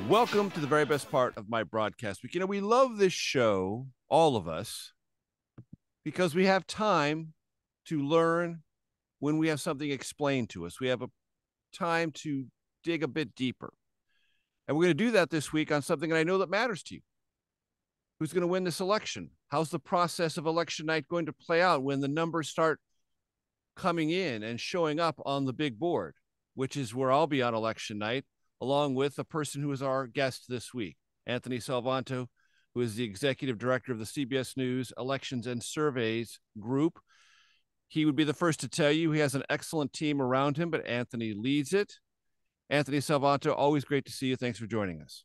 Welcome to the very best part of my broadcast week. We love this show, all of us, because we have time to learn when we have something explained to us. We have a time to dig a bit deeper. And we're going to do that this week on something that I know that matters to you. Who's going to win this election? How's the process of election night going to play out when the numbers start coming in and showing up on the big board, which is where I'll be on election night, along with the person who is our guest this week, Anthony Salvanto, who is the executive director of the CBS News Elections and Surveys Group. He would be the first to tell you he has an excellent team around him, but Anthony leads it. Anthony Salvanto, always great to see you. Thanks for joining us.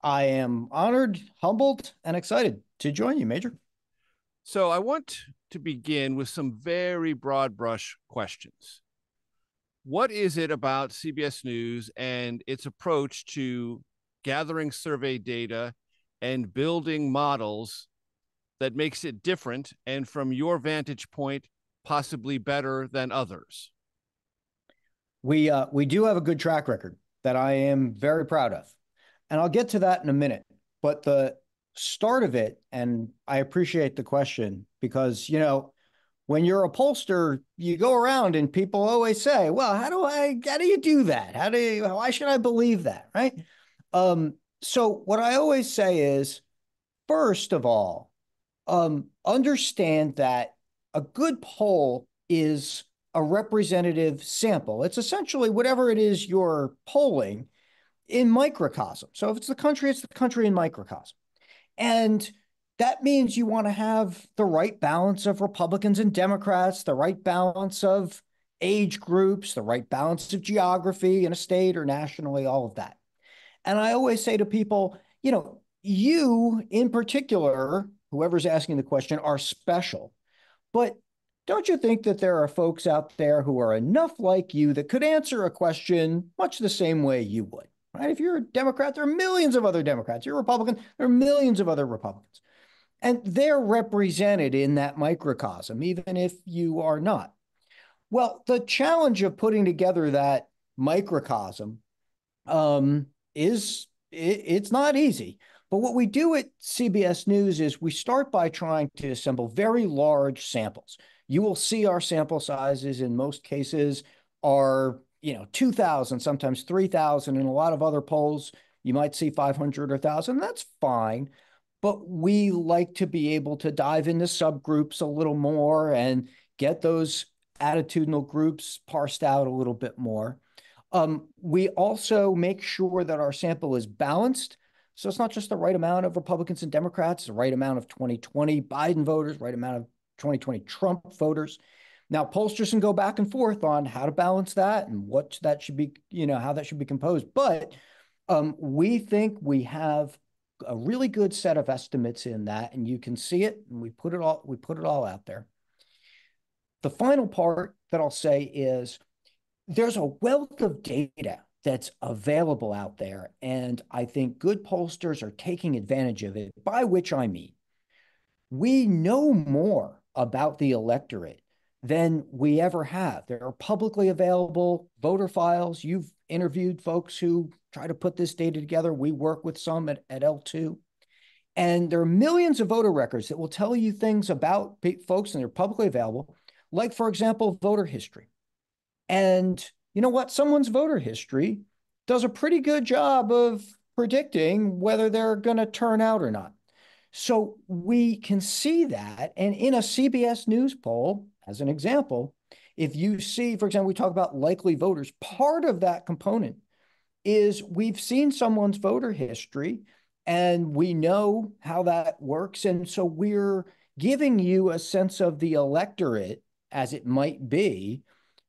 I am honored, humbled, and excited to join you, Major. So I want to begin with some very broad brush questions. What is it about CBS News and its approach to gathering survey data and building models that makes it different and, from your vantage point, possibly better than others? We do have a good track record that I am very proud of, and I'll get to that in a minute. But the start of it, and I appreciate the question because, when you're a pollster, you go around and people always say, well, how do you do that? Why should I believe that? Right. So what I always say is, first of all, understand that a good poll is a representative sample. It's essentially whatever it is you're polling in microcosm. So if it's the country in microcosm. And that means you want to have the right balance of Republicans and Democrats, the right balance of age groups, the right balance of geography in a state or nationally, all of that. And I always say to people, you in particular, whoever's asking the question, are special. But don't you think that there are folks out there who are enough like you that could answer a question much the same way you would, right? If you're a Democrat, there are millions of other Democrats. You're a Republican, there are millions of other Republicans. And they're represented in that microcosm, even if you are not. Well, the challenge of putting together that microcosm it's not easy. But what we do at CBS News is we start by trying to assemble very large samples. You will see our sample sizes in most cases are, 2,000, sometimes 3,000. In a lot of other polls, you might see 500 or 1,000. That's fine. But we like to be able to dive into subgroups a little more and get those attitudinal groups parsed out a little bit more. We also make sure that our sample is balanced. So it's not just the right amount of Republicans and Democrats, the right amount of 2020 Biden voters, right amount of 2020 Trump voters. Now, pollsters can go back and forth on how to balance that and what that should be, how that should be composed. But we think we have a really good set of estimates in that, and you can see it, and we put it all out there. The final part that I'll say is there's a wealth of data that's available out there, and I think good pollsters are taking advantage of it, by which I mean we know more about the electorate than we ever have. There are publicly available voter files. You've interviewed folks who try to put this data together. We work with some at L2. And there are millions of voter records that will tell you things about folks, and they're publicly available, like, for example, voter history. And you know what? Someone's voter history does a pretty good job of predicting whether they're going to turn out or not. So we can see that. And in a CBS News poll, as an example, if you see, for example, we talk about likely voters, part of that component is we've seen someone's voter history and we know how that works. And so we're giving you a sense of the electorate as it might be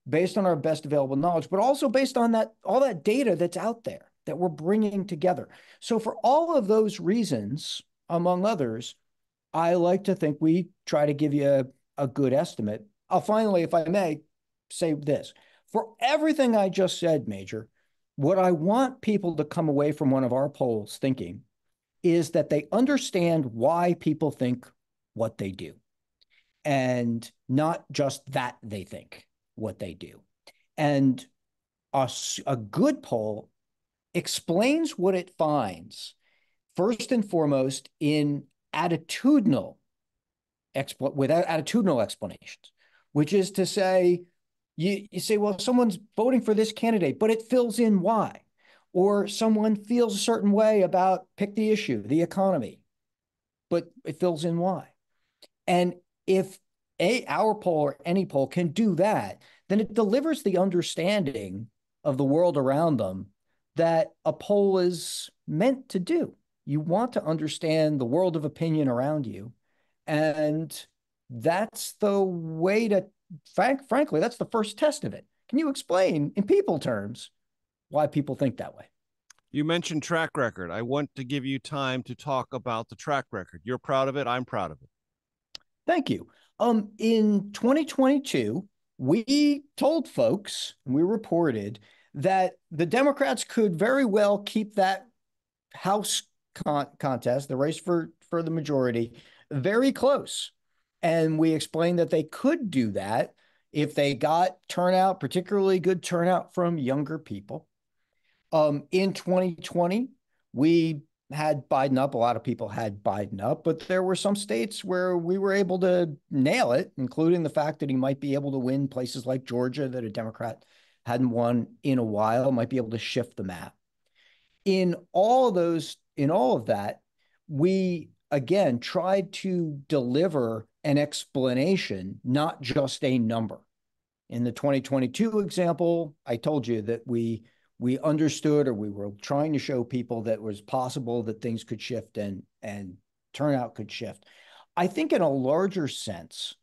based on our best available knowledge, but also based on all that data that's out there that we're bringing together. So for all of those reasons, among others, I like to think we try to give you a good estimate. I'll finally, if I may, say this. For everything I just said, Major, what I want people to come away from one of our polls thinking is that they understand why people think what they do, and not just that they think what they do. And a good poll explains what it finds, first and foremost, in attitudinal without attitudinal explanations, which is to say, you say, well, someone's voting for this candidate, but it fills in why. Or someone feels a certain way about pick the issue, the economy, but it fills in why. And if our poll or any poll can do that, then it delivers the understanding of the world around them that a poll is meant to do. You want to understand the world of opinion around you. And that's the way to, frankly, that's the first test of it. Can you explain in people terms why people think that way? You mentioned track record. I want to give you time to talk about the track record. You're proud of it. I'm proud of it. Thank you. In 2022, we told folks, and we reported that the Democrats could very well keep that House contest, the race for the majority, very close. And we explained that they could do that if they got turnout, particularly good turnout from younger people. In 2020, we had Biden up. A lot of people had Biden up, but there were some states where we were able to nail it, including the fact that he might be able to win places like Georgia that a Democrat hadn't won in a while, might be able to shift the map. In all of that, we again tried to deliver an explanation, not just a number. In the 2022 example, I told you that we understood, or we were trying to show people that it was possible that things could shift and turnout could shift. I think in a larger sense,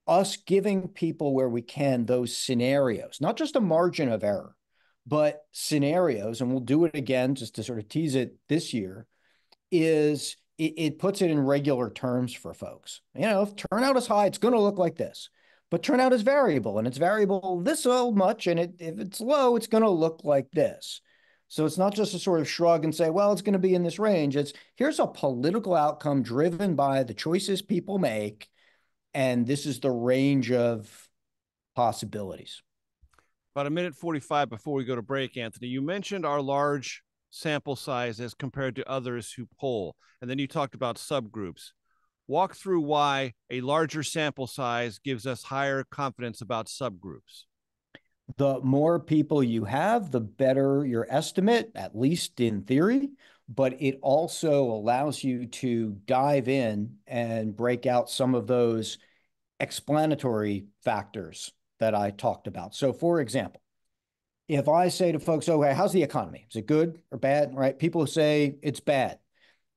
us giving people where we can those scenarios, not just a margin of error, but scenarios, and we'll do it again just to sort of tease it this year, is it puts it in regular terms for folks. If turnout is high, it's going to look like this. But turnout is variable, and it's variable this so much, and if it's low, it's going to look like this. So it's not just a sort of shrug and say, well, it's going to be in this range. It's here's a political outcome driven by the choices people make, and this is the range of possibilities. About a minute 45 before we go to break, Anthony, you mentioned our large sample size as compared to others who poll, and then you talked about subgroups. Walk through why a larger sample size gives us higher confidence about subgroups. The more people you have, the better your estimate, at least in theory, but it also allows you to dive in and break out some of those explanatory factors that I talked about. So, for example, if I say to folks, okay, how's the economy? Is it good or bad? Right? People say it's bad.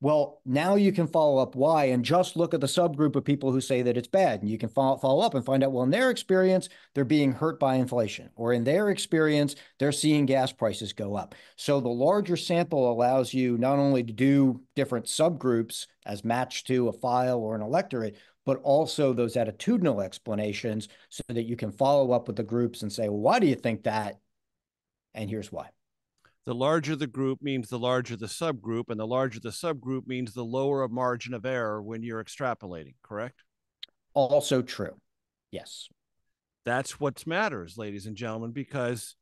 Well, now you can follow up why and just look at the subgroup of people who say that it's bad. And you can follow up and find out, well, in their experience, they're being hurt by inflation, or in their experience, they're seeing gas prices go up. So the larger sample allows you not only to do different subgroups as matched to a file or an electorate, but also those attitudinal explanations so that you can follow up with the groups and say, well, why do you think that? And here's why. The larger the group means the larger the subgroup, and the larger the subgroup means the lower a margin of error when you're extrapolating, correct? Also true. Yes. That's what matters, ladies and gentlemen, because,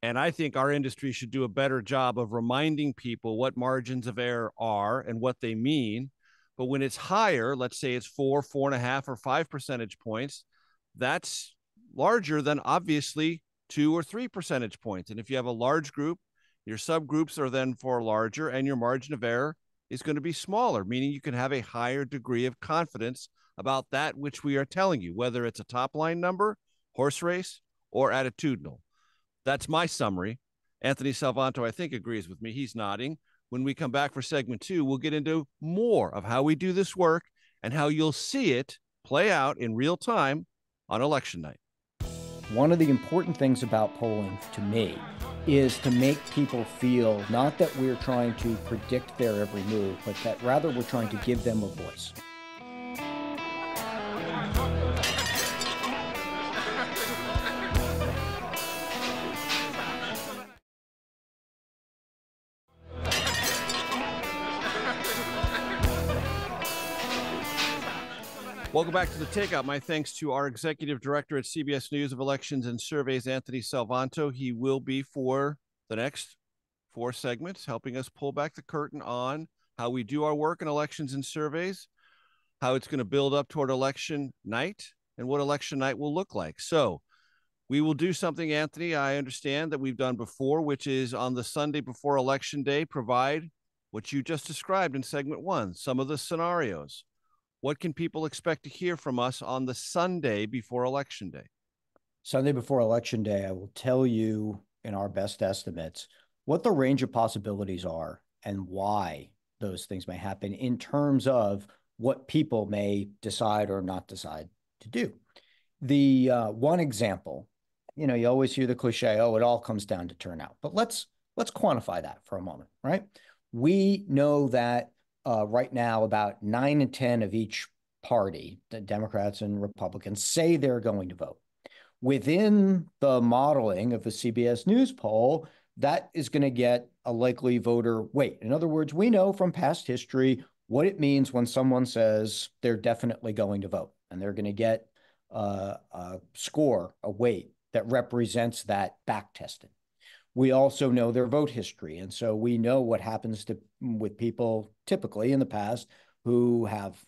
and I think our industry should do a better job of reminding people what margins of error are and what they mean. But when it's higher, let's say it's 4.5, or 5 percentage points, that's larger than obviously 2 or 3 percentage points. And if you have a large group, your subgroups are then for larger, and your margin of error is going to be smaller, meaning you can have a higher degree of confidence about that which we are telling you, whether it's a top line number, horse race, or attitudinal. That's my summary. Anthony Salvanto, I think, agrees with me. He's nodding. When we come back for segment 2, we'll get into more of how we do this work and how you'll see it play out in real time on election night. One of the important things about polling to me is to make people feel not that we're trying to predict their every move, but that rather we're trying to give them a voice. Welcome back to the Takeout. My thanks to our executive director at CBS News of Elections and Surveys, Anthony Salvanto. He will be for the next 4 segments helping us pull back the curtain on how we do our work in elections and surveys, how it's going to build up toward election night, and what election night will look like. So we will do something, Anthony, I understand that we've done before, which is on the Sunday before Election Day, provide what you just described in segment 1, some of the scenarios. What can people expect to hear from us on the Sunday before Election Day? Sunday before Election Day, I will tell you in our best estimates what the range of possibilities are and why those things may happen in terms of what people may decide or not decide to do. The one example, you always hear the cliche, oh, it all comes down to turnout. But let's quantify that for a moment, right? We know that right now about 9 and 10 of each party, the Democrats and Republicans, say they're going to vote. Within the modeling of the CBS News poll, that is going to get a likely voter weight. In other words, we know from past history what it means when someone says they're definitely going to vote, and they're going to get a score, a weight that represents that back tested. We also know their vote history. And so we know what happens with people typically in the past who have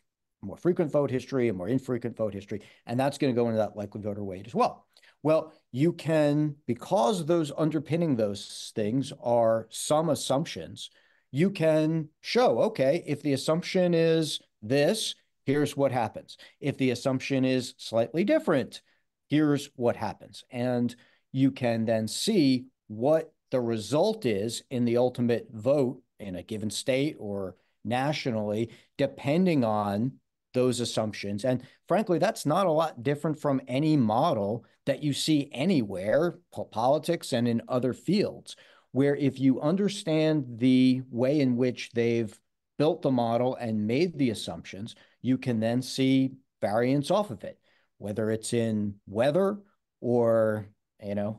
more frequent vote history and more infrequent vote history. And that's going to go into that likely voter weight as well. Well, you can, because those underpinning those things are some assumptions, you can show, okay, if the assumption is this, here's what happens. If the assumption is slightly different, here's what happens. And you can then see what the result is in the ultimate vote in a given state or nationally, depending on those assumptions. And frankly, that's not a lot different from any model that you see anywhere, politics and in other fields, where if you understand the way in which they've built the model and made the assumptions, you can then see variance off of it, whether it's in weather or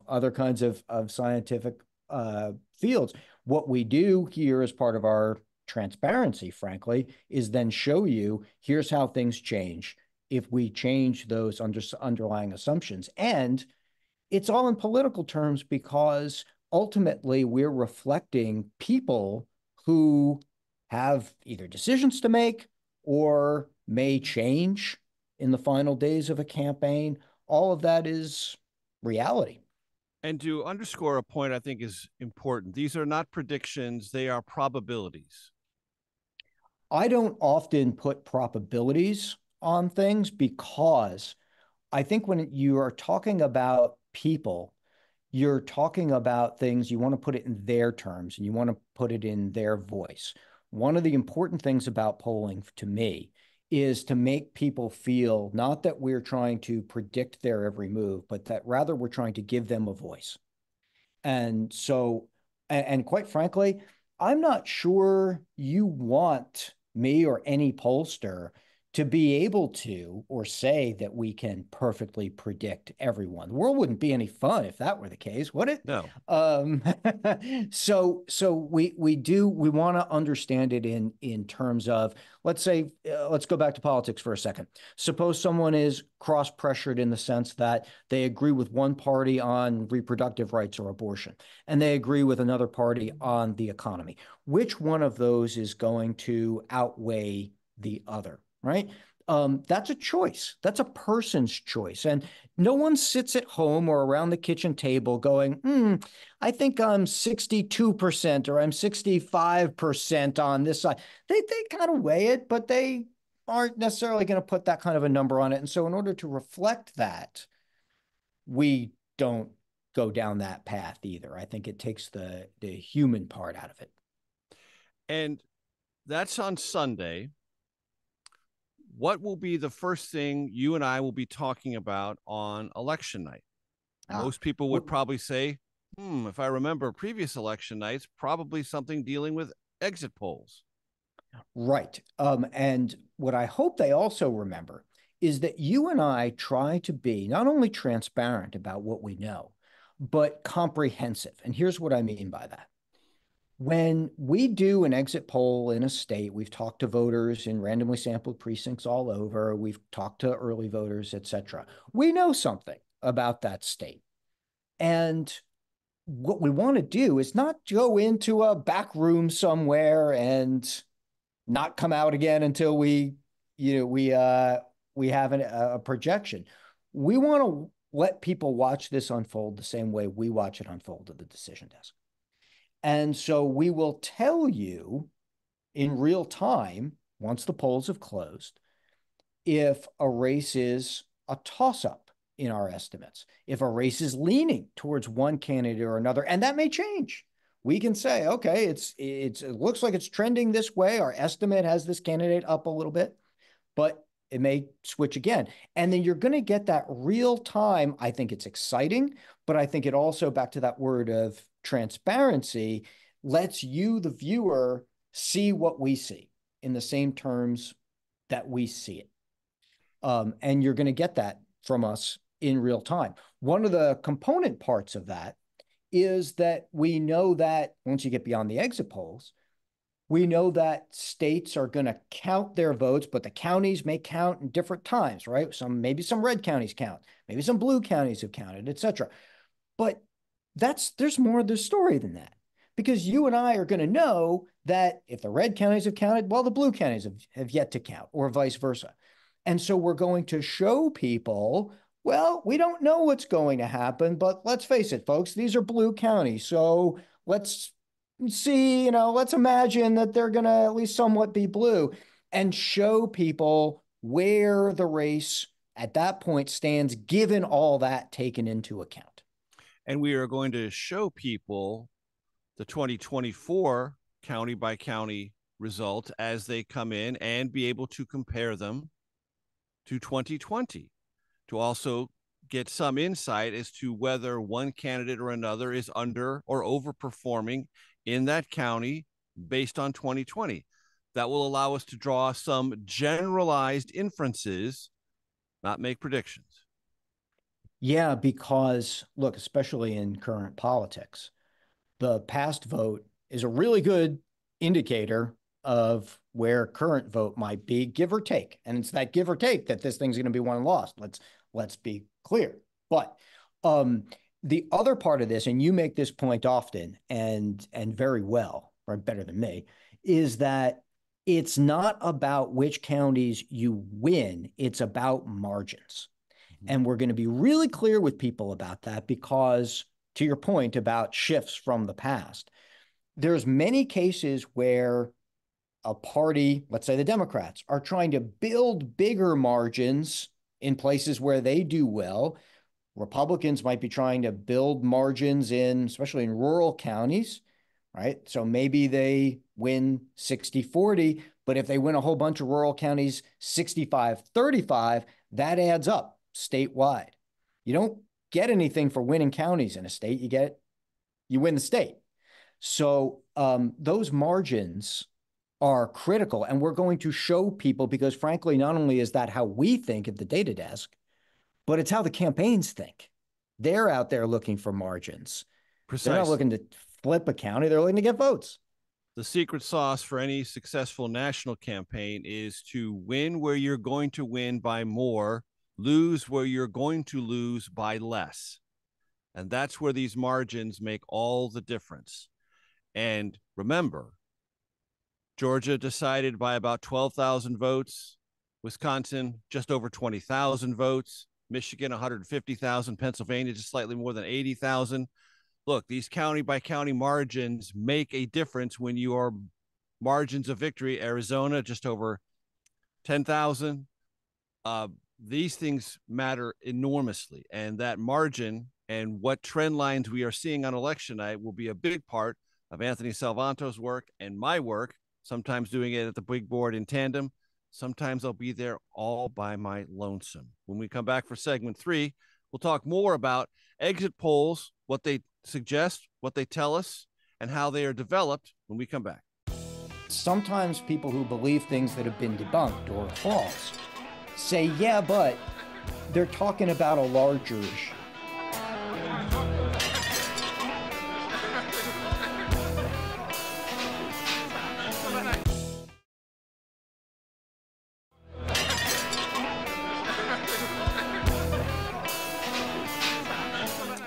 other kinds of scientific fields. What we do here as part of our transparency, frankly, is then show you here's how things change if we change those underlying assumptions. And it's all in political terms because ultimately we're reflecting people who have either decisions to make or may change in the final days of a campaign. All of that is reality. And to underscore a point I think is important, these are not predictions, they are probabilities. I don't often put probabilities on things because I think when you are talking about people, you're talking about things, you want to put it in their terms and you want to put it in their voice. One of the important things about polling to me is to make people feel not that we're trying to predict their every move, but that rather we're trying to give them a voice. And so, and quite frankly, I'm not sure you want me or any pollster to be able to or say that we can perfectly predict everyone. The world wouldn't be any fun if that were the case, would it? No. So we want to understand it in terms of, let's say, let's go back to politics for a second. Suppose someone is cross-pressured in the sense that they agree with one party on reproductive rights or abortion, and they agree with another party on the economy. Which one of those is going to outweigh the other? Right? That's a choice. That's a person's choice. And no one sits at home or around the kitchen table going, I think I'm 62% or I'm 65% on this side. They kind of weigh it, but they aren't necessarily going to put that kind of a number on it. And so in order to reflect that, we don't go down that path either. I think it takes the human part out of it. And that's on Sunday. What will be the first thing you and I will be talking about on election night? Most people would probably say, if I remember previous election nights, probably something dealing with exit polls. Right. And what I hope they also remember is that you and I try to be not only transparent about what we know, but comprehensive. And here's what I mean by that. When we do an exit poll in a state, we've talked to voters in randomly sampled precincts all over, we've talked to early voters, et cetera. We know something about that state. And what we want to do is not go into a back room somewhere and not come out again until we have a projection. We want to let people watch this unfold the same way we watch it unfold at the decision desk. And so we will tell you in real time, once the polls have closed, if a race is a toss-up in our estimates, if a race is leaning towards one candidate or another, and that may change. We can say, okay, it looks like it's trending this way. Our estimate has this candidate up a little bit, but it may switch again. And then you're going to get that real time. I think it's exciting, but I think it also, back to that word of transparency, lets you, the viewer, see what we see in the same terms that we see it. And you're going to get that from us in real time. One of the component parts of that is that we know that once you get beyond the exit polls, we know that states are going to count their votes, but the counties may count in different times, right? Maybe some red counties count, maybe some blue counties have counted, et cetera. But there's more of the story than that, because you and I are going to know that if the red counties have counted, well, the blue counties have yet to count, or vice versa. And so we're going to show people, well, we don't know what's going to happen, but let's face it, folks, these are blue counties. So let's see, let's imagine that they're going to at least somewhat be blue, and show people where the race at that point stands, given all that taken into account. And we are going to show people the 2024 county by county results as they come in, and be able to compare them to 2020, to also get some insight as to whether one candidate or another is under or overperforming in that county based on 2020. That will allow us to draw some generalized inferences, not make predictions. Yeah, because look, especially in current politics, the past vote is a really good indicator of where current vote might be, give or take. And it's that give or take that this thing's going to be won and lost. Let's be clear. But the other part of this, and you make this point often and very well, or better than me, is that it's not about which counties you win, it's about margins. Mm-hmm. And we're going to be really clear with people about that, because to your point about shifts from the past, there's many cases where a party, let's say the Democrats, are trying to build bigger margins in places where they do well. Republicans might be trying to build margins especially in rural counties, right? So maybe they win 60-40, but if they win a whole bunch of rural counties 65-35, that adds up statewide. You don't get anything for winning counties in a state. You win the state. So those margins are critical, and we're going to show people, because frankly, not only is that how we think at the data desk, but it's how the campaigns think. They're out there looking for margins. Precisely. They're not looking to flip a county. They're looking to get votes. The secret sauce for any successful national campaign is to win where you're going to win by more, lose where you're going to lose by less. And that's where these margins make all the difference. And remember, Georgia decided by about 12,000 votes, Wisconsin just over 20,000 votes, Michigan 150,000, Pennsylvania just slightly more than 80,000. Look, these county by county margins make a difference when you are margins of victory. Arizona just over 10,000. These things matter enormously, and that margin and what trend lines we are seeing on election night will be a big part of Anthony Salvanto's work and my work, sometimes doing it at the big board in tandem. Sometimes I'll be there all by my lonesome. When we come back for segment 3, we'll talk more about exit polls, what they suggest, what they tell us, and how they are developed when we come back. Sometimes people who believe things that have been debunked or false say, yeah, but they're talking about a larger issue.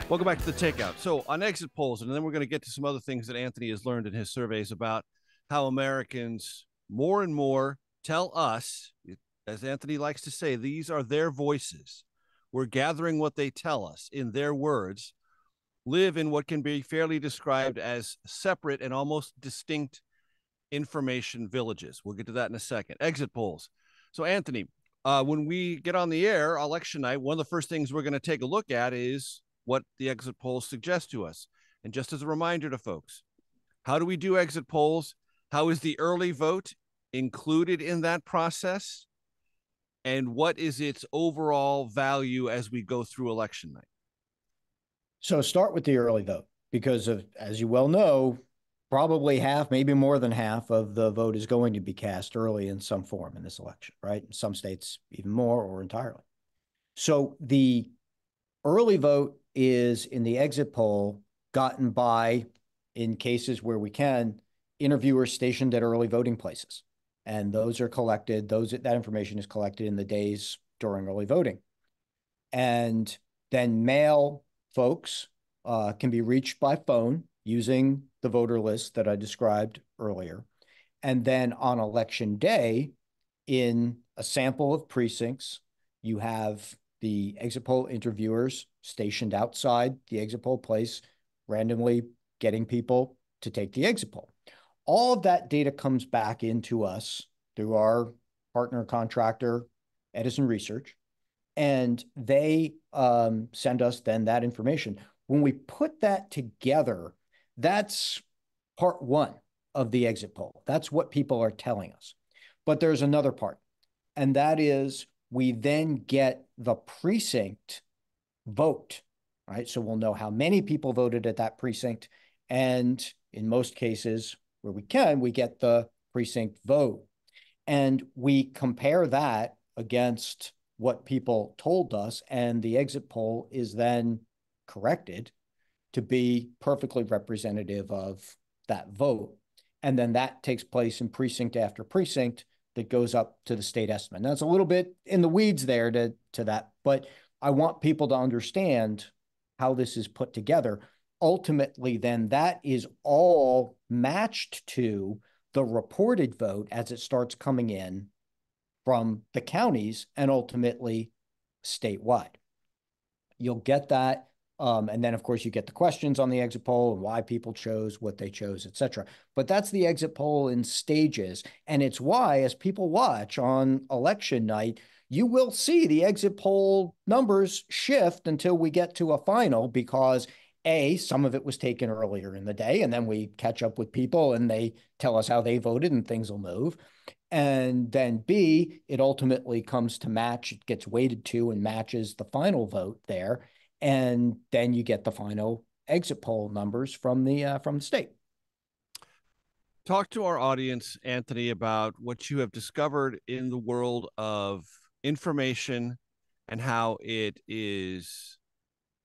Welcome back to the Takeout. So on exit polls, and then we're going to get to some other things that Anthony has learned in his surveys about how Americans more and more tell us, as Anthony likes to say, these are their voices. We're gathering what they tell us in their words, live in what can be fairly described as separate and almost distinct information villages. We'll get to that in a second. Exit polls. So Anthony, when we get on the air election night, one of the first things we're going to take a look at is what the exit polls suggest to us. And just as a reminder to folks, how do we do exit polls? How is the early vote included in that process? And what is its overall value as we go through election night? So start with the early vote because as you well know, probably half, maybe more than half of the vote is going to be cast early in some form in this election, right? In some states, even more or entirely. So the early vote is in the exit poll gotten by, in cases where we can, interviewers stationed at early voting places. And those are collected, that information is collected in the days during early voting. And then mail folks can be reached by phone using the voter list that I described earlier. And then on election day, in a sample of precincts, you have the exit poll interviewers stationed outside the exit poll place, randomly getting people to take the exit poll. All of that data comes back into us through our partner contractor, Edison Research, and they send us then that information. When we put that together, that's part one of the exit poll. That's what people are telling us. But there's another part, and that is we then get the precinct vote, right? So we'll know how many people voted at that precinct. And in most cases where we can, we get the precinct vote. And we compare that against what people told us, and the exit poll is then corrected to be perfectly representative of that vote. And then that takes place in precinct after precinct that goes up to the state estimate. Now, it's a little bit in the weeds there to that, but I want people to understand how this is put together. Ultimately, then that is all matched to the reported vote as it starts coming in from the counties and ultimately statewide. You'll get that. And then, of course, you get the questions on the exit poll and why people chose what they chose, et cetera. But that's the exit poll in stages. And it's why, as people watch on election night, you will see the exit poll numbers shift until we get to a final because some of it was taken earlier in the day, and then we catch up with people and they tell us how they voted and things will move. And then B, it ultimately comes to match, it gets weighted to and matches the final vote there. And then you get the final exit poll numbers from the state. Talk to our audience, Anthony, about what you have discovered in the world of information and how it is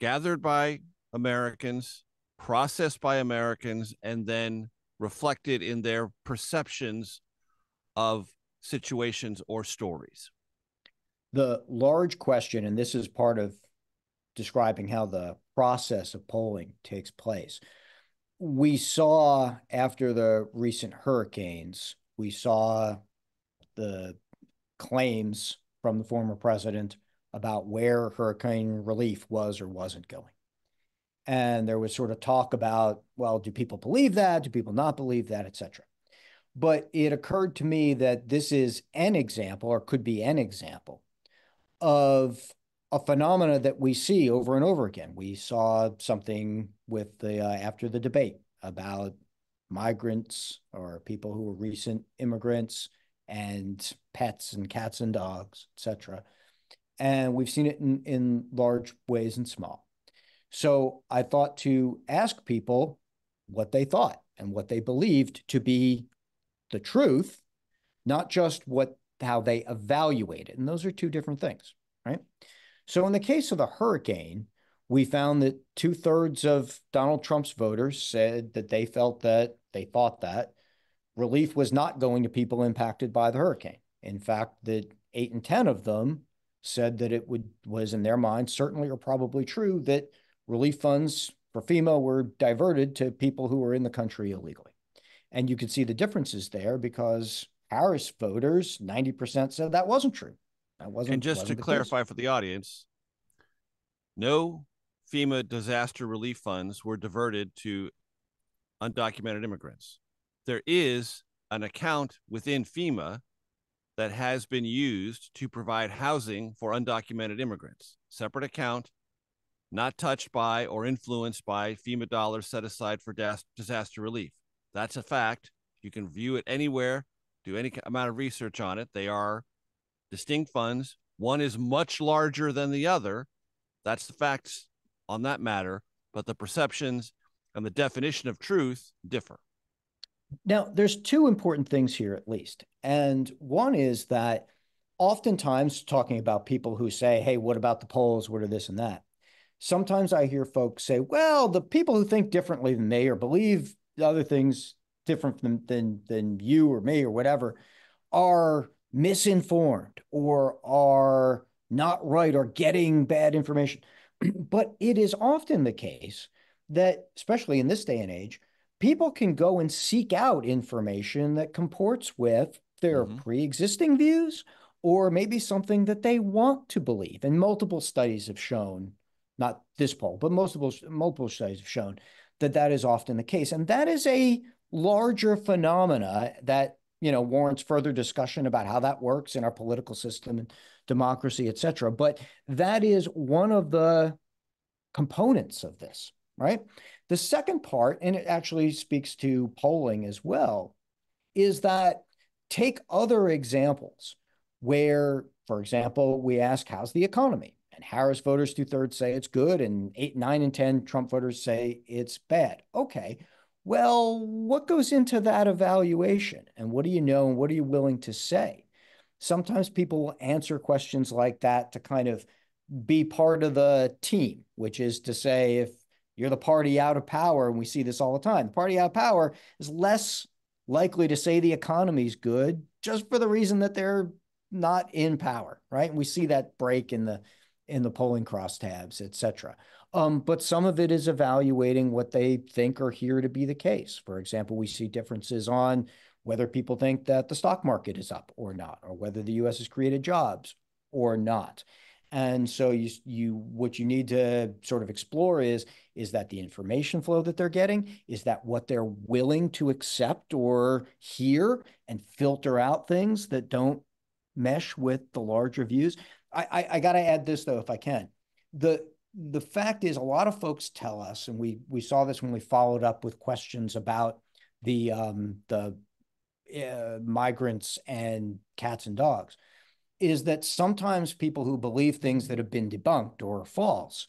gathered by Americans, processed by Americans, and then reflected in their perceptions of situations or stories. The large question, and this is part of describing how the process of polling takes place. We saw after the recent hurricanes, we saw the claims from the former president about where hurricane relief was or wasn't going. And there was sort of talk about, well, do people believe that? Do people not believe that, et cetera? But it occurred to me that this is an example, or could be an example, of a phenomena that we see over and over again. We saw something with the after the debate about migrants or people who were recent immigrants and pets and cats and dogs, et cetera. And we've seen it in large ways and small. So I thought to ask people what they thought and what they believed to be the truth, not just how they evaluate it. And those are two different things, right? So in the case of the hurricane, we found that 2/3 of Donald Trump's voters said that they thought that relief was not going to people impacted by the hurricane. In fact, that 8 and 10 of them said that it was in their minds, certainly or probably true, that relief funds for FEMA were diverted to people who were in the country illegally. And you could see the differences there because Harris voters, 90% said that wasn't true. That And just to wasn't the case. clarify for the audience, no FEMA disaster relief funds were diverted to undocumented immigrants. There is an account within FEMA that has been used to provide housing for undocumented immigrants. Separate account, not touched by or influenced by FEMA dollars set aside for disaster relief. That's a fact. You can view it anywhere, do any amount of research on it. They are distinct funds. One is much larger than the other. That's the facts on that matter, but the perceptions and the definition of truth differ. Now, there's two important things here, at least. And one is that oftentimes, talking about people who say, hey, what about the polls? What are this and that? Sometimes I hear folks say, well, the people who think differently than me or believe other things different than you or me or whatever are misinformed or are not right or getting bad information. But it is often the case that, especially in this day and age, people can go and seek out information that comports with their pre-existing views or maybe something that they want to believe. And multiple studies have shown, not this poll, but multiple studies have shown that that is often the case. And that is a larger phenomena that, you know, warrants further discussion about how that works in our political system and democracy, et cetera. But that is one of the components of this, right? The second part, and it actually speaks to polling as well, is that take other examples where, for example, we ask, how's the economy? And Harris voters 2/3 say it's good, and 8, 9, and 10 Trump voters say it's bad. Okay, well, what goes into that evaluation? And what do you know, and what are you willing to say? Sometimes people will answer questions like that to kind of be part of the team, which is to say, if you're the party out of power, and we see this all the time, the party out of power is less likely to say the economy's good just for the reason that they're not in power, right? And we see that break in the polling crosstabs, et cetera. But some of it is evaluating what they think or hear to be the case. For example, we see differences on whether people think that the stock market is up or not, or whether the U.S. has created jobs or not. And so what you need to sort of explore is that the information flow that they're getting? Is that what they're willing to accept or hear and filter out things that don't mesh with the larger views? I got to add this, though, if I can. The fact is, a lot of folks tell us, and we saw this when we followed up with questions about the migrants and cats and dogs, is that sometimes people who believe things that have been debunked or false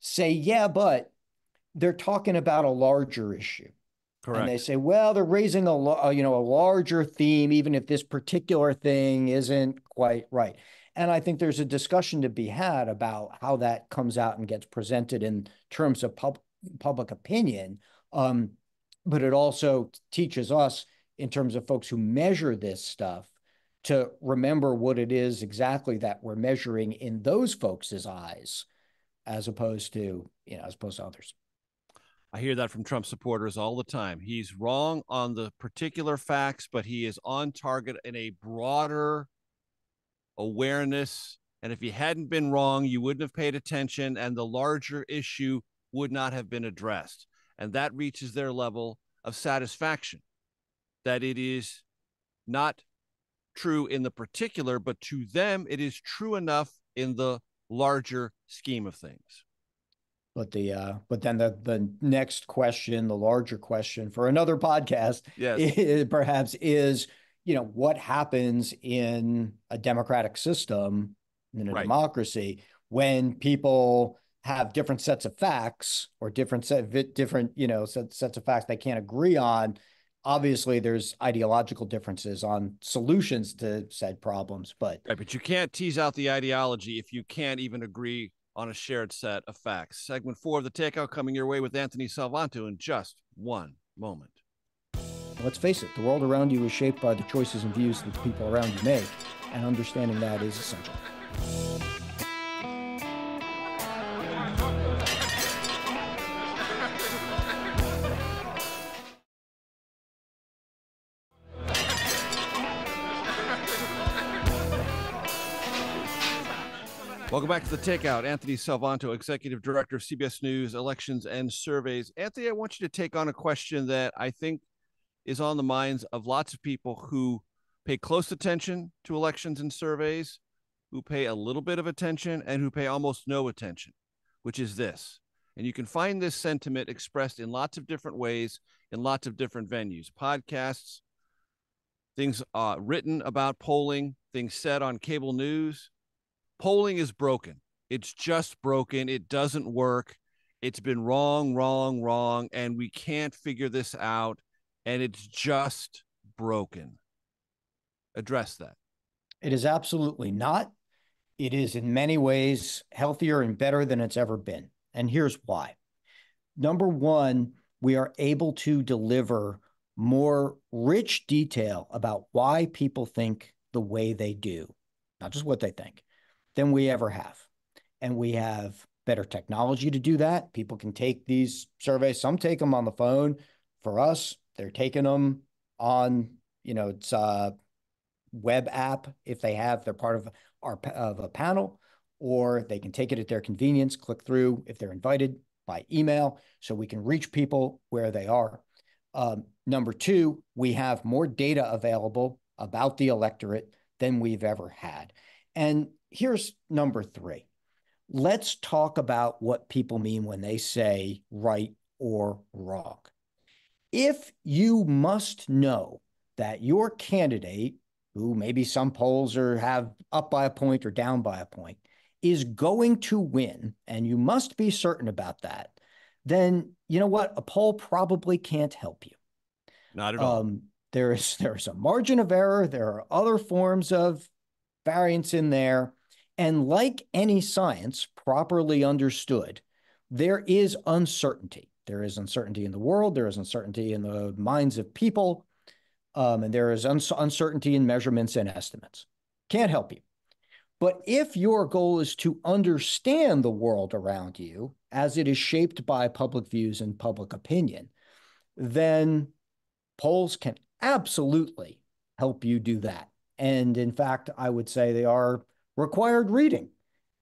say, yeah, but they're talking about a larger issue. Correct. And they say, well, they're raising a larger theme, even if this particular thing isn't quite right. And I think there's a discussion to be had about how that comes out and gets presented in terms of public opinion. But it also teaches us, in terms of folks who measure this stuff, to remember what it is exactly that we're measuring in those folks' eyes, as opposed to others. I hear that from Trump supporters all the time. He's wrong on the particular facts, but he is on target in a broader awareness. And if he hadn't been wrong, you wouldn't have paid attention, and the larger issue would not have been addressed. And that reaches their level of satisfaction, that it is not true in the particular, but to them, it is true enough in the larger scheme of things. But then the next question, the larger question for another podcast, yes, perhaps is, what happens in a democratic system, in a democracy, when people have different sets of facts or different sets of facts they can't agree on. Obviously, there's ideological differences on solutions to said problems, but you can't tease out the ideology if you can't even agree on a shared set of facts. Segment 4 of the Takeout coming your way with Anthony Salvanto in just one moment. Let's face it, the world around you is shaped by the choices and views that the people around you make, and understanding that is essential. Welcome back to the Takeout. Anthony Salvanto, Executive Director of CBS News, Elections and Surveys. Anthony, I want you to take on a question that I think is on the minds of lots of people who pay close attention to elections and surveys, who pay a little bit of attention, and who pay almost no attention, which is this. And you can find this sentiment expressed in lots of different ways, in lots of different venues, podcasts, things written about polling, things said on cable news. Polling is broken. It's just broken. It doesn't work. It's been wrong, wrong, wrong, and we can't figure this out, and it's just broken. Address that. It is absolutely not. It is in many ways healthier and better than it's ever been. And here's why. Number one, we are able to deliver more rich detail about why people think the way they do, not just what they think, than we ever have. And we have better technology to do that. People can take these surveys. Some take them on the phone. For us, they're taking them on, it's a web app if they're part of a panel, or they can take it at their convenience, click through if they're invited by email, so we can reach people where they are. Number two, we have more data available about the electorate than we've ever had. And here's number three. Let's talk about what people mean when they say right or wrong. If you must know that your candidate, who maybe some polls have up by a point or down by a point, is going to win, and you must be certain about that, then you know what? A poll probably can't help you. Not at all. There's a margin of error. There are other forms of variance in there. And like any science properly understood, there is uncertainty. There is uncertainty in the world. There is uncertainty in the minds of people. And there is uncertainty in measurements and estimates. Can't help you. But if your goal is to understand the world around you as it is shaped by public views and public opinion, then polls can absolutely help you do that. And in fact, I would say they are required reading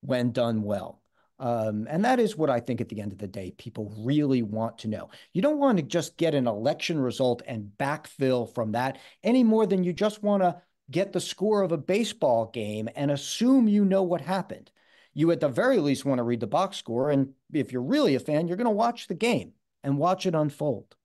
when done well. And that is what I think at the end of the day, people really want to know. You don't want to just get an election result and backfill from that any more than you just want to get the score of a baseball game and assume you know what happened. You at the very least want to read the box score. And if you're really a fan, you're going to watch the game and watch it unfold.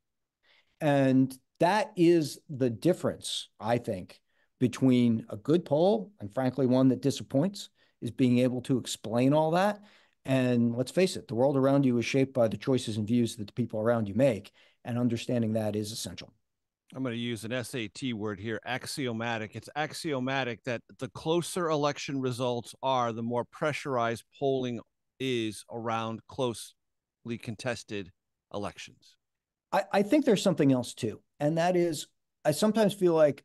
And that is the difference, I think, between a good poll and frankly, one that disappoints, is being able to explain all that. And let's face it, the world around you is shaped by the choices and views that the people around you make, and understanding that is essential. I'm going to use an SAT word here, axiomatic. It's axiomatic that the closer election results are, the more pressurized polling is around closely contested elections. I think there's something else too, and that is, I sometimes feel like,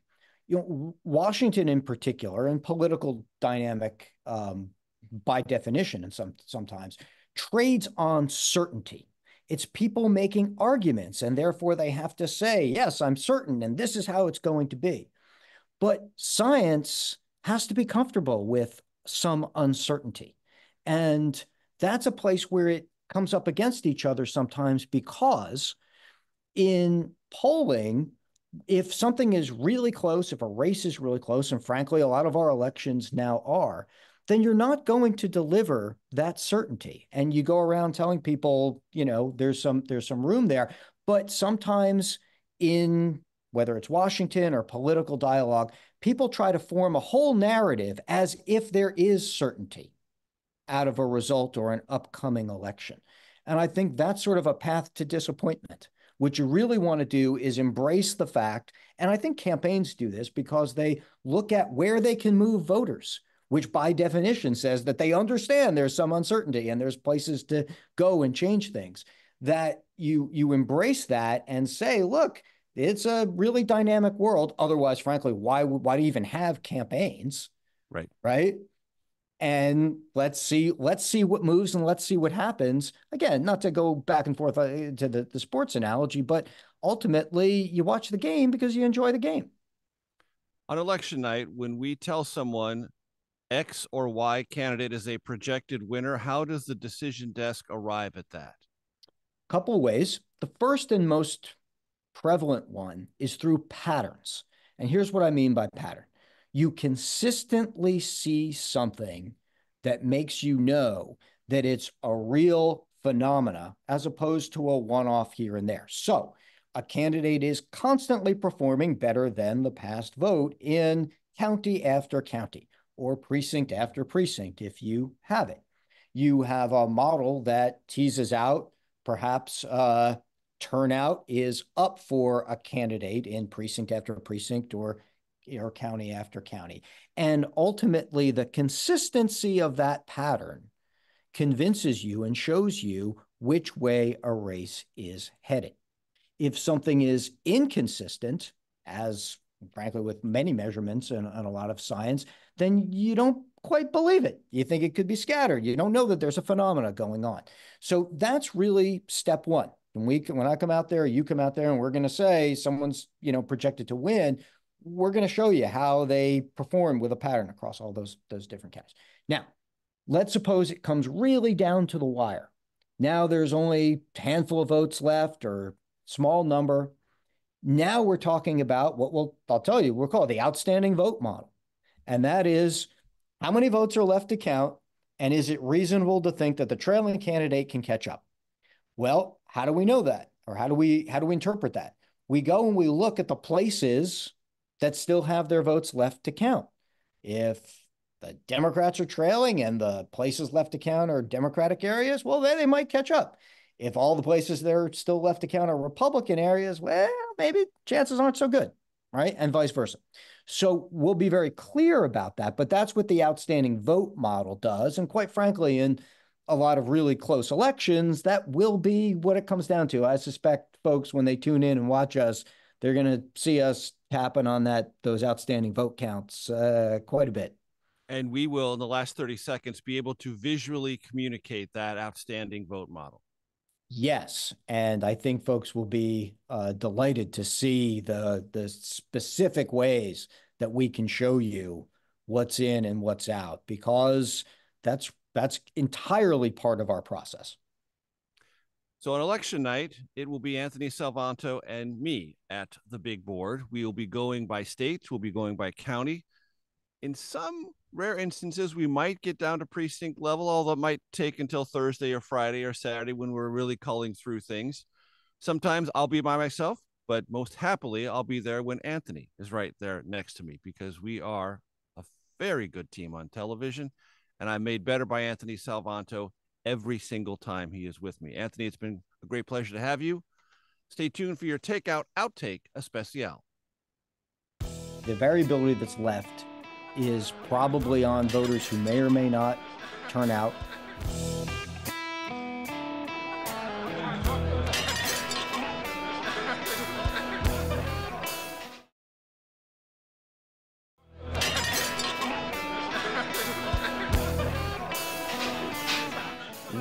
Washington in particular, and political dynamic by definition, and sometimes trades on certainty. It's people making arguments, and therefore they have to say, yes, I'm certain, and this is how it's going to be. But science has to be comfortable with some uncertainty. And that's a place where it comes up against each other sometimes, because in polling, if something is really close, if a race is really close, and frankly, a lot of our elections now are, then you're not going to deliver that certainty. And you go around telling people, there's some room there. But sometimes in whether it's Washington or political dialogue, people try to form a whole narrative as if there is certainty out of a result or an upcoming election. And I think that's sort of a path to disappointment. What you really want to do is embrace the fact, and I think campaigns do this because they look at where they can move voters, which by definition says that they understand there's some uncertainty and there's places to go and change things, that you embrace that and say, look, it's a really dynamic world. Otherwise, frankly, why do you even have campaigns? Right. Right. And let's see what moves and let's see what happens. Again, not to go back and forth to the sports analogy, but ultimately you watch the game because you enjoy the game. On election night, when we tell someone X or Y candidate is a projected winner. How does the decision desk arrive at that? Couple of ways. The first and most prevalent one is through patterns. And here's what I mean by pattern. You consistently see something that makes you know that it's a real phenomena as opposed to a one-off here and there. So a candidate is constantly performing better than the past vote in county after county or precinct after precinct if you have it. You have a model that teases out perhaps turnout is up for a candidate in precinct after precinct or county after county. And ultimately, the consistency of that pattern convinces you and shows you which way a race is headed. If something is inconsistent, as frankly with many measurements and a lot of science, then you don't quite believe it. You think it could be scattered. You don't know that there's a phenomena going on. So that's really step one. When I come out there, you come out there, and we're going to say someone's projected to win, we're going to show you how they perform with a pattern across all those different counties. Now, let's suppose it comes really down to the wire. Now there's only a handful of votes left or small number. Now we're talking about I'll tell you, we'll call it the outstanding vote model. And that is how many votes are left to count, and is it reasonable to think that the trailing candidate can catch up? Well, how do we know that? Or how do we interpret that? We go and we look at the places that still have their votes left to count. If the Democrats are trailing and the places left to count are Democratic areas, well, then they might catch up. If all the places that are still left to count are Republican areas, well, maybe chances aren't so good, right? And vice versa. So we'll be very clear about that, but that's what the outstanding vote model does. And quite frankly, in a lot of really close elections, that will be what it comes down to. I suspect folks, when they tune in and watch us, they're going to see us tapping on those outstanding vote counts quite a bit. And we will, in the last 30 seconds, be able to visually communicate that outstanding vote model. Yes, and I think folks will be delighted to see the specific ways that we can show you what's in and what's out, because that's entirely part of our process. So on election night, it will be Anthony Salvanto and me at the big board. We will be going by states. We'll be going by county. In some rare instances, we might get down to precinct level, although it might take until Thursday or Friday or Saturday when we're really culling through things. Sometimes I'll be by myself, but most happily, I'll be there when Anthony is right there next to me, because we are a very good team on television, and I'm made better by Anthony Salvanto every single time he is with me. Anthony, it's been a great pleasure to have you. Stay tuned for your Takeout Outtake Especial. The variability that's left is probably on voters who may or may not turn out.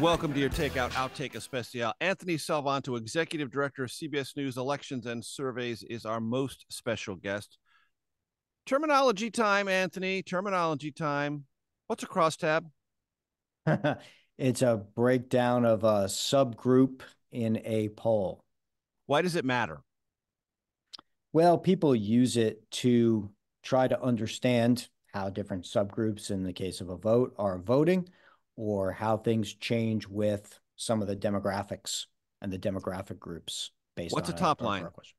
Welcome to your Takeout Outtake Especial. Anthony Salvanto, Executive Director of CBS News Elections and Surveys, is our most special guest. Terminology time, Anthony. Terminology time. What's a crosstab? It's a breakdown of a subgroup in a poll. Why does it matter? Well, people use it to try to understand how different subgroups, in the case of a vote, are voting, or how things change with some of the demographics and the demographic groups based What's on a top line? question.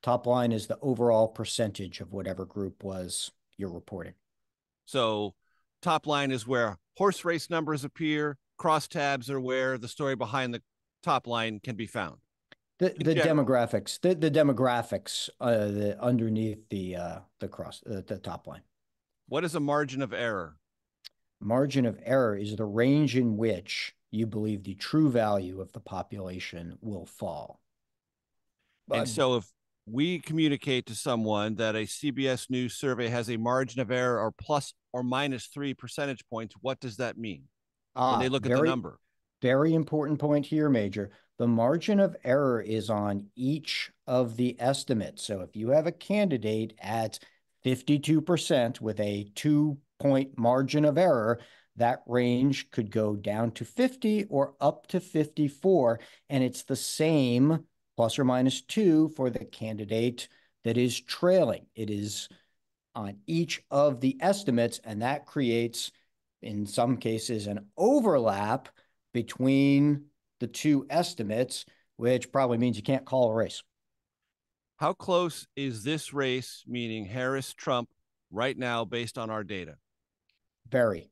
Top line is the overall percentage of whatever group was you're reporting. So top line is where horse race numbers appear. Crosstabs are where the story behind the top line can be found. The demographics, the demographics underneath the top line. What is a margin of error? Margin of error is the range in which you believe the true value of the population will fall. And so if we communicate to someone that a CBS News survey has a margin of error or plus or minus 3 percentage points, what does that mean when they look at the number? Very important point here, Major. The margin of error is on each of the estimates. So if you have a candidate at 52% with a 2 point margin of error, that range could go down to 50 or up to 54. And it's the same plus or minus 2 for the candidate that is trailing. It is on each of the estimates, and that creates, in some cases, an overlap between the two estimates, which probably means you can't call a race. How close is this race, meaning Harris Trump, right now, based on our data? Very.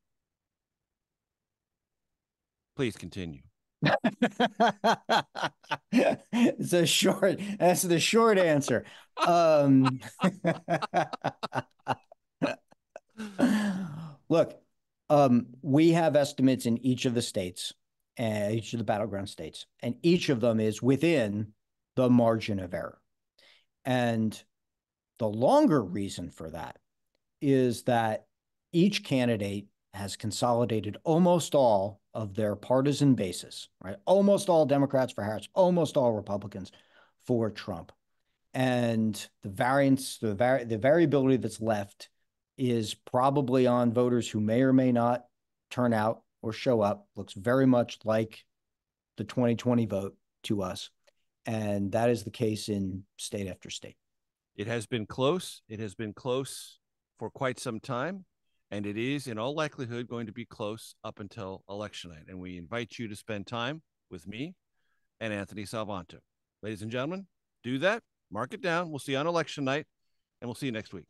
Please continue. That's the short answer. Look, we have estimates in each of the states, each of the battleground states, and each of them is within the margin of error. And the longer reason for that is that each candidate has consolidated almost all of their partisan bases, right? Almost all Democrats for Harris, almost all Republicans for Trump. And the variance, the variability that's left is probably on voters who may or may not turn out or show up. Looks very much like the 2020 vote to us. And that is the case in state after state. It has been close. It has been close for quite some time. And it is, in all likelihood, going to be close up until election night. And we invite you to spend time with me and Anthony Salvanto. Ladies and gentlemen, do that. Mark it down. We'll see you on election night, and we'll see you next week.